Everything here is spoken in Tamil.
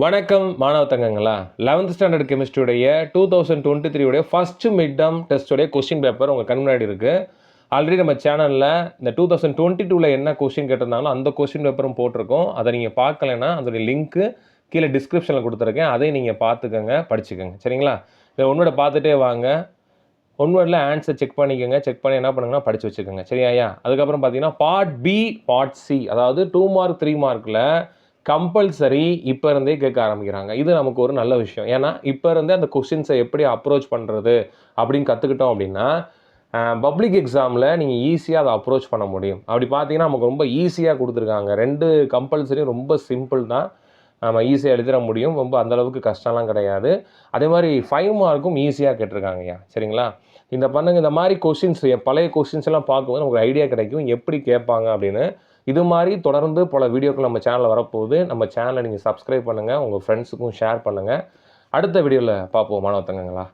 வணக்கம் மாணவ தங்கங்களா. 11th ஸ்டாண்டர்ட் கெமிஸ்ட்ரியுடைய 2023 உடைய ஃபர்ஸ்ட் மிட் டெர்ம் டெஸ்ட்டுடைய கொஸ்டின் பேப்பர் உங்கள் கண் முன்னாடி இருக்குது. ஆல்ரெடி நம்ம சேனலில் இந்த 2022ல் என்ன கொஸ்டின் கேட்டிருந்தாங்களோ அந்த கொஸ்டின் பேப்பரும் போட்டிருக்கோம். அதை நீங்கள் பார்க்கலைன்னா அதோடைய லிங்க்கு கீழே டிஸ்கிரிப்ஷனில் கொடுத்துருக்கேன். அதையும் நீங்கள் பார்த்துக்கோங்க, படிச்சுக்கோங்க. சரிங்களா? இதை ஒன்னோட பார்த்துட்டே வாங்க. ஒன்வேர்டில் ஆன்சர் செக் பண்ணிக்கோங்க. செக் பண்ணி என்ன பண்ணுங்கன்னா படித்து வச்சுக்கோங்க. சரியா? அதுக்கப்புறம் பார்த்தீங்கன்னா பார்ட் பி, பார்ட் சி, அதாவது 2 மார்க் 3 மார்க்கில் கம்பல்சரி இப்போ இருந்தே கேட்க ஆரம்பிக்கிறாங்க. இது நமக்கு ஒரு நல்ல விஷயம். ஏன்னா இப்போ இருந்தே அந்த கொஸ்டின்ஸை எப்படி அப்ரோச் பண்ணுறது அப்படின்னு கற்றுக்கிட்டோம் அப்படின்னா பப்ளிக் எக்ஸாமில் நீங்கள் ஈஸியாக அதை அப்ரோச் பண்ண முடியும். அப்படி பார்த்தீங்கன்னா நமக்கு ரொம்ப ஈஸியாக கொடுத்துருக்காங்க. 2 கம்பல்சரியும் ரொம்ப சிம்பிள் தான். நம்ம ஈஸியாக எழுதிட முடியும். ரொம்ப அந்தளவுக்கு கஷ்டம்லாம் கிடையாது. அதே மாதிரி 5 மார்க்கும் ஈஸியாக கேட்டிருக்காங்கய்யா. சரிங்களா? இந்த மாதிரி கொஸ்டின்ஸ் பழைய கொஸ்டின்ஸ் எல்லாம் பார்க்கும்போது நமக்கு ஐடியா கிடைக்கும் எப்படி கேட்பாங்க அப்படின்னு. இது மாதிரி தொடர்ந்து பல வீடியோக்கள் நம்ம சேனலில் வரப்போகுது. நம்ம சேனலை நீங்கள் சப்ஸ்கிரைப் பண்ணுங்கள், உங்கள் ஃப்ரெண்ட்ஸுக்கும் ஷேர் பண்ணுங்கள். அடுத்த வீடியோவில் பார்ப்போம் மாணவ தங்கங்களா.